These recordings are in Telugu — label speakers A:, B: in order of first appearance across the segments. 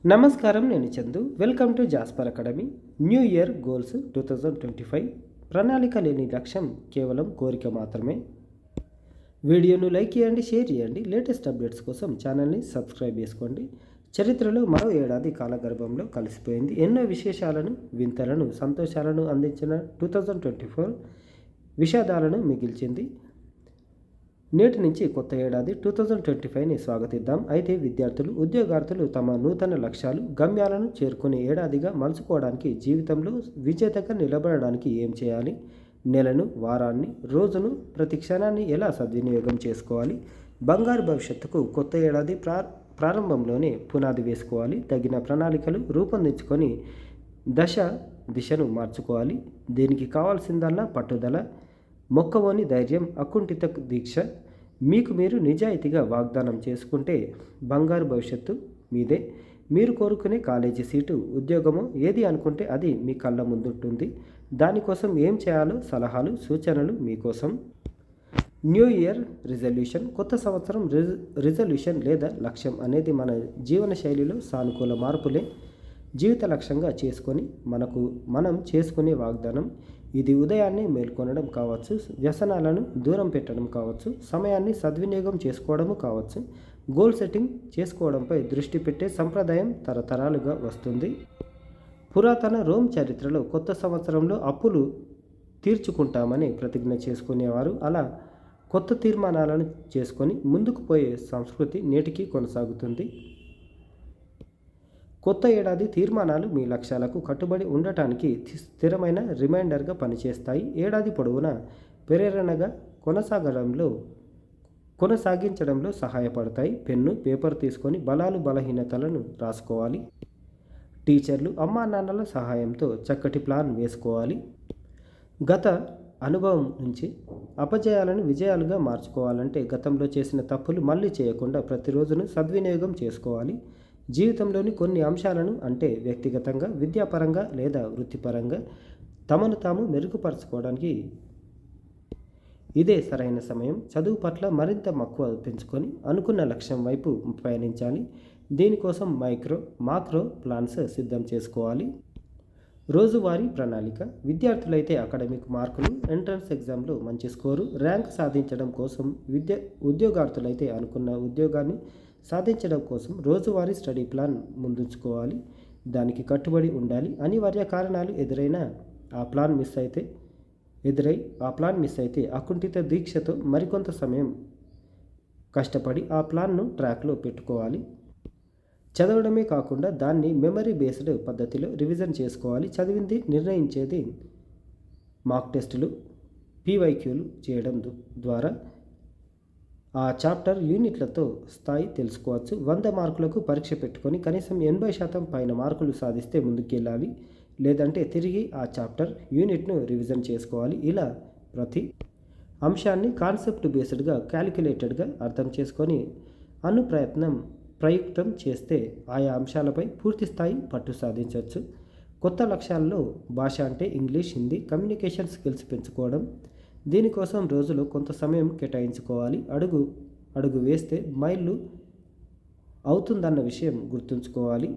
A: నమస్కారం, నేను Chandu. Welcome to Jasper academy. New year goals 2025. ప్రణాళిక లేని లక్ష్యం కేవలం కోరిక మాత్రమే. వీడియోను లైక్ చేయండి, షేర్ చేయండి. లేటెస్ట్ అప్డేట్స్ కోసం ఛానల్ని సబ్స్క్రైబ్ చేసుకోండి. చరిత్రలో మరో ఏడాది కాలగర్భంలో కలిసిపోయింది. ఎన్నో విశేషాలను, వింతలను, సంతోషాలను అందించిన 2024 విషాదాలను మిగిల్చింది. నేటి నుంచి కొత్త ఏడాది 2025ని స్వాగతిద్దాం. అయితే విద్యార్థులు, ఉద్యోగార్థులు తమ నూతన లక్ష్యాలు, గమ్యాలను చేరుకునే ఏడాదిగా మలుచుకోవడానికి, జీవితంలో విజేతగా నిలబడడానికి ఏం చేయాలి? నెలను, వారాన్ని, రోజును, ప్రతి క్షణాన్ని ఎలా సద్వినియోగం చేసుకోవాలి? బంగారు భవిష్యత్తుకు కొత్త ఏడాది ప్రారంభంలోనే పునాది వేసుకోవాలి. తగిన ప్రణాళికలు రూపొందించుకొని దిశను మార్చుకోవాలి. దీనికి కావాల్సిందల్లా పట్టుదల, మొక్కవోని ధైర్యం, అకుంఠిత దీక్ష. మీకు మీరు నిజాయితీగా వాగ్దానం చేసుకుంటే బంగారు భవిష్యత్తు మీదే. మీరు కోరుకునే కాలేజీ సీటు, ఉద్యోగమో ఏది అనుకుంటే అది మీ కళ్ళ ముందుంటుంది. దానికోసం ఏం చేయాలో సలహాలు, సూచనలు మీకోసం. New year resolution. కొత్త సంవత్సరం రిజల్యూషన్ లేదా లక్ష్యం అనేది మన జీవన శైలిలో సానుకూల మార్పులే జీవిత లక్ష్యంగా చేసుకొని మనం చేసుకునే వాగ్దానం. ఇది ఉదయాన్నే మేల్కొనడం కావచ్చు, వ్యసనాలను దూరం పెట్టడం కావచ్చు, సమయాన్ని సద్వినియోగం చేసుకోవడము కావచ్చు. గోల్ సెట్టింగ్ చేసుకోవడంపై దృష్టి పెట్టే సంప్రదాయం తరతరాలుగా వస్తుంది. పురాతన రోమ్ చరిత్రలో కొత్త సంవత్సరంలో అప్పులు తీర్చుకుంటామని ప్రతిజ్ఞ చేసుకునేవారు. అలా కొత్త తీర్మానాలను చేసుకొని ముందుకు పోయే సంస్కృతి నేటికి కొనసాగుతుంది. కొత్త ఏడాది తీర్మానాలు మీ లక్ష్యాలకు కట్టుబడి ఉండటానికి స్థిరమైన రిమైండర్గా పనిచేస్తాయి. ఏడాది పొడవునా ప్రేరణగా కొనసాగించడంలో సహాయపడతాయి. పెన్ను, పేపర్ తీసుకొని బలహీనతలను రాసుకోవాలి. టీచర్లు, అమ్మా నాన్నల సహాయంతో చక్కటి ప్లాన్ వేసుకోవాలి. గత అనుభవం నుంచి అపజయాలను విజయాలుగా మార్చుకోవాలంటే గతంలో చేసిన తప్పులు మళ్ళీ చేయకుండా ప్రతిరోజును సద్వినియోగం చేసుకోవాలి. జీవితంలోని కొన్ని అంశాలను, అంటే వ్యక్తిగతంగా, విద్యాపరంగా లేదా వృత్తిపరంగా తమను తాము మెరుగుపరచుకోవడానికి ఇదే సరైన సమయం. చదువు పట్ల మరింత మక్కువ పెంచుకొని అనుకున్న లక్ష్యం వైపు పయనించాలి. దీనికోసం మాక్రో ప్లాన్స్ సిద్ధం చేసుకోవాలి. రోజువారీ ప్రణాళిక. విద్యార్థులైతే అకాడమిక్ మార్కులు, ఎంట్రన్స్ ఎగ్జామ్లో మంచి స్కోరు, ర్యాంక్ సాధించడం కోసం, ఉద్యోగార్థులైతే అనుకున్న ఉద్యోగాన్ని సాధించడం కోసం రోజువారీ స్టడీ ప్లాన్ ముందుంచుకోవాలి. దానికి కట్టుబడి ఉండాలి. అనివార్య కారణాలు ఆ ప్లాన్ మిస్ అయితే అకుంఠిత దీక్షతో మరికొంత సమయం కష్టపడి ఆ ప్లాన్ను ట్రాక్లో పెట్టుకోవాలి. చదవడమే కాకుండా దాన్ని మెమరీ బేస్డ్ పద్ధతిలో రివిజన్ చేసుకోవాలి. చదివింది నిర్ణయించేది మాక్ టెస్టులు, పీవైక్యూలు చేయడం ద్వారా ఆ చాప్టర్ యూనిట్లతో స్థాయి తెలుసుకోవచ్చు. 100 మార్కులకు పరీక్ష పెట్టుకొని కనీసం 80% పైన మార్కులు సాధిస్తే ముందుకెళ్ళాలి. లేదంటే తిరిగి ఆ చాప్టర్ యూనిట్ను రివిజన్ చేసుకోవాలి. ఇలా ప్రతి అంశాన్ని కాన్సెప్ట్ బేస్డ్గా, క్యాలిక్యులేటెడ్గా అర్థం చేసుకొని ప్రయుక్తం చేస్తే ఆయా అంశాలపై పూర్తి స్థాయి పట్టు సాధించవచ్చు. కొత్త లక్ష్యాల్లో భాష అంటే ఇంగ్లీష్, హిందీ, కమ్యూనికేషన్ స్కిల్స్ పెంచుకోవడం. దీనికోసం రోజులో కొంత సమయం కేటాయించుకోవాలి. అడుగు వేస్తే మైళ్ళు అవుతుందన్న విషయం గుర్తుంచుకోవాలి.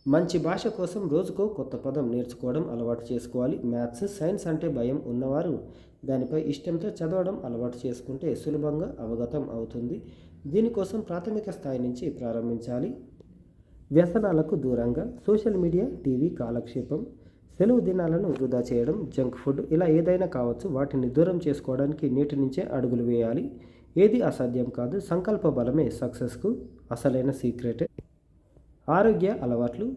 A: మంచి భాష కోసం రోజుకో కొత్త పదం నేర్చుకోవడం అలవాటు చేసుకోవాలి. మ్యాథ్స్, సైన్స్ అంటే భయం ఉన్నవారు దానిపై ఇష్టంతో చదవడం అలవాటు చేసుకుంటే సులభంగా అవగతం అవుతుంది. దీనికోసం ప్రాథమిక స్థాయి నుంచి ప్రారంభించాలి. వ్యసనాలకు దూరంగా. సోషల్ మీడియా, టీవీ కాలక్షేపం, సెలవు దినాలను వృధా చేయడం, జంక్ ఫుడ్, ఇలా ఏదైనా కావచ్చు. వాటిని దూరం చేసుకోవడానికి నేటి నుంచే అడుగులు వేయాలి. ఏది అసాధ్యం కాదు. సంకల్ప బలమే సక్సెస్కు అసలైన సీక్రెట్. ఆరోగ్య అలవాట్లు.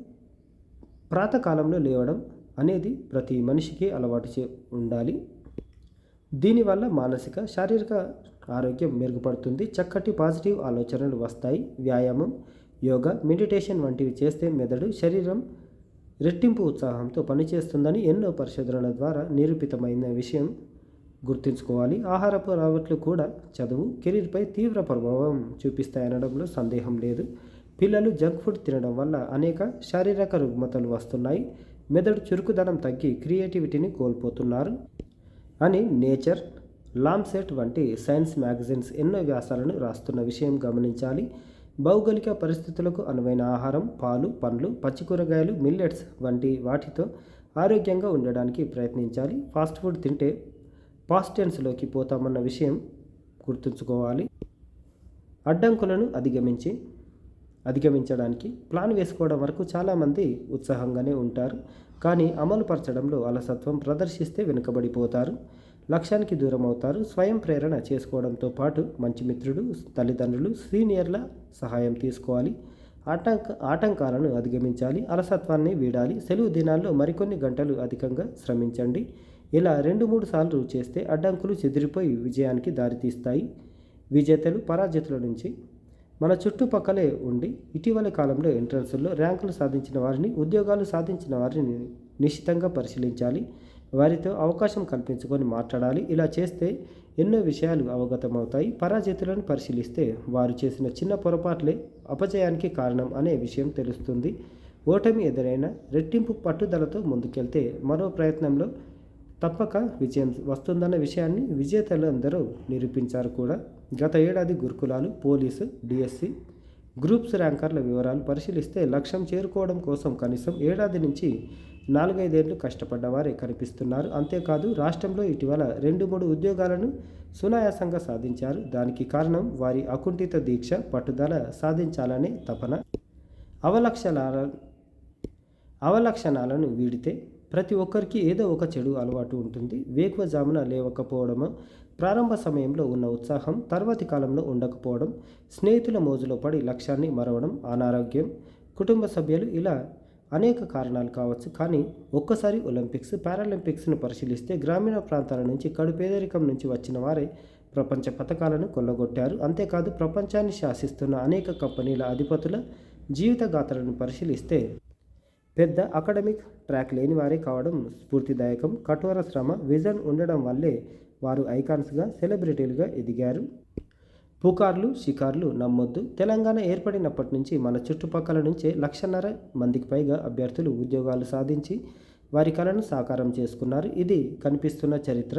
A: ప్రాతకాలంలో లేవడం అనేది ప్రతి మనిషికి అలవాటు ఉండాలి. దీనివల్ల మానసిక, శారీరక ఆరోగ్యం మెరుగుపడుతుంది. చక్కటి పాజిటివ్ ఆలోచనలు వస్తాయి. వ్యాయామం, యోగా, మెడిటేషన్ వంటివి చేస్తే మెదడు, శరీరం రెట్టింపు ఉత్సాహంతో పనిచేస్తుందని ఎన్నో పరిశోధనల ద్వారా నిరూపితమైన విషయం గుర్తుంచుకోవాలి. ఆహారపు అలవాట్లు కూడా చదువు, కెరీర్పై తీవ్ర ప్రభావం చూపిస్తాయనడంలో సందేహం లేదు. పిల్లలు జంక్ ఫుడ్ తినడం వల్ల అనేక శారీరక రుగ్మతలు వస్తున్నాయి. మెదడు చురుకుదనం తగ్గి క్రియేటివిటీని కోల్పోతున్నారు అని నేచర్, లాంసెట్ వంటి సైన్స్ మ్యాగజైన్స్ ఎన్నో వ్యాసాలను రాస్తున్న విషయం గమనించాలి. భౌగోళిక పరిస్థితులకు అనువైన ఆహారం, పాలు, పండ్లు, పచ్చి కూరగాయలు, మిల్లెట్స్ వంటి వాటితో ఆరోగ్యంగా ఉండడానికి ప్రయత్నించాలి. ఫాస్ట్ ఫుడ్ తింటే పాస్ట్ టెన్స్లోకి పోతామన్న విషయం గుర్తుంచుకోవాలి. అడ్డంకులను అధిగమించడానికి ప్లాన్ వేసుకోవడం వరకు చాలామంది ఉత్సాహంగానే ఉంటారు. కానీ అమలు పరచడంలో అలసత్వం ప్రదర్శిస్తే వెనుకబడిపోతారు, లక్ష్యానికి దూరం అవుతారు. స్వయం ప్రేరణ చేసుకోవడంతో పాటు మంచి మిత్రుడు, తల్లిదండ్రులు, సీనియర్ల సహాయం తీసుకోవాలి. ఆటంకాలను అధిగమించాలి, అలసత్వాన్ని వీడాలి. సెలవు దినాల్లో మరికొన్ని గంటలు అధికంగా శ్రమించండి. ఇలా 2-3 సార్లు చేస్తే అడ్డంకులు చెదిరిపోయి విజయానికి దారితీస్తాయి. విజేతలు పరాజితుల నుంచి మన చుట్టుపక్కలే ఉండి ఇటీవలి కాలంలో ఎంట్రన్స్లో ర్యాంకులు సాధించిన వారిని, ఉద్యోగాలు సాధించిన వారిని నిశితంగా పరిశీలించాలి. వారితో అవకాశం కల్పించుకొని మాట్లాడాలి. ఇలా చేస్తే ఎన్నో విషయాలు అవగతమవుతాయి. పరాజితులను పరిశీలిస్తే వారు చేసిన చిన్న పొరపాట్లే అపజయానికి కారణం అనే విషయం తెలుస్తుంది. ఓటమి ఎదురైనా రెట్టింపు పట్టుదలతో ముందుకెళ్తే మరో ప్రయత్నంలో తప్పక విజయం వస్తుందన్న విషయాన్ని విజేతలు అందరూ నిరూపించారు కూడా. గత ఏడాది గురుకులాలు, పోలీసు, డిఎస్సి, గ్రూప్స్ ర్యాంకర్ల వివరాలు పరిశీలిస్తే లక్ష్యం చేరుకోవడం కోసం కనీసం ఏడాది నుంచి 4-5 ఏళ్లు కష్టపడ్డ వారే కనిపిస్తున్నారు. అంతేకాదు రాష్ట్రంలో ఇటీవల 2-3 ఉద్యోగాలను సునాయాసంగా సాధించారు. దానికి కారణం వారి అకుంఠిత దీక్ష, పట్టుదల, సాధించాలనే తపన. అవలక్షణాలను వీడితే ప్రతి ఒక్కరికి ఏదో ఒక చెడు అలవాటు ఉంటుంది. వేకువజామున లేవకపోవడము, ప్రారంభ సమయంలో ఉన్న ఉత్సాహం తర్వాతి కాలంలో ఉండకపోవడం, స్నేహితుల మోజులో పడి లక్ష్యాన్ని మరవడం, అనారోగ్యం, కుటుంబ సభ్యులు, ఇలా అనేక కారణాలు కావచ్చు. కానీ ఒక్కసారి ఒలింపిక్స్, పారాలింపిక్స్ను పరిశీలిస్తే గ్రామీణ ప్రాంతాల నుంచి, కడు పేదరికం నుంచి వచ్చిన వారే ప్రపంచ పథకాలను కొల్లగొట్టారు. అంతేకాదు ప్రపంచాన్ని శాసిస్తున్న అనేక కంపెనీల అధిపతుల జీవిత గాథలను పరిశీలిస్తే పెద్ద అకాడమిక్ ట్రాక్ లేని వారే కావడం స్ఫూర్తిదాయకం. కఠోర శ్రమ, విజన్ ఉండడం వల్లే వారు ఐకాన్స్గా, సెలబ్రిటీలుగా ఎదిగారు. పుకార్లు, షికార్లు నమ్మొద్దు. తెలంగాణ ఏర్పడినప్పటి నుంచి మన చుట్టుపక్కల నుంచే 1,50,000 మందికి పైగా అభ్యర్థులు ఉద్యోగాలు సాధించి వారి కలను సాకారం చేసుకున్నారు. ఇది కనిపిస్తున్న చరిత్ర.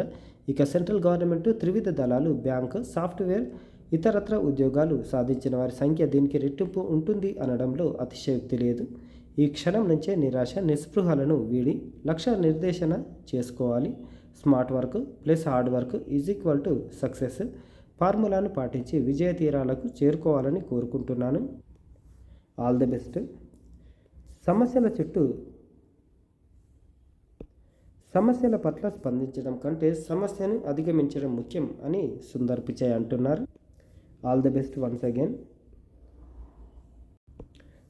A: ఇక సెంట్రల్ గవర్నమెంట్, త్రివిధ దళాలు, బ్యాంకు, సాఫ్ట్వేర్, ఇతరత్ర ఉద్యోగాలు సాధించిన వారి సంఖ్య దీనికి రెట్టింపు ఉంటుంది అనడంలో అతిశయోక్తి లేదు. ఈ క్షణం నుంచే నిరాశ, నిస్పృహలను వీడి లక్ష్య నిర్దేశన చేసుకోవాలి. Smart work plus hard work = success ఫార్ములాను పాటించి విజయ తీరాలకు చేరుకోవాలని కోరుకుంటున్నాను. All the best. సమస్యల పట్ల స్పందించడం కంటే సమస్యను అధిగమించడం ముఖ్యం అని సుందర్ పిచాయ్ అంటున్నారు. All the best once again.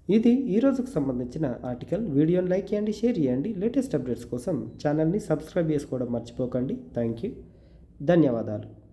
A: ఇది ఈరోజుకు సంబంధించిన ఆర్టికల్. వీడియోని లైక్ చేయండి, షేర్ చేయండి. లేటెస్ట్ అప్డేట్స్ కోసం ఛానల్ని సబ్స్క్రైబ్ చేసుకోవడం మర్చిపోకండి. Thank you. ధన్యవాదాలు.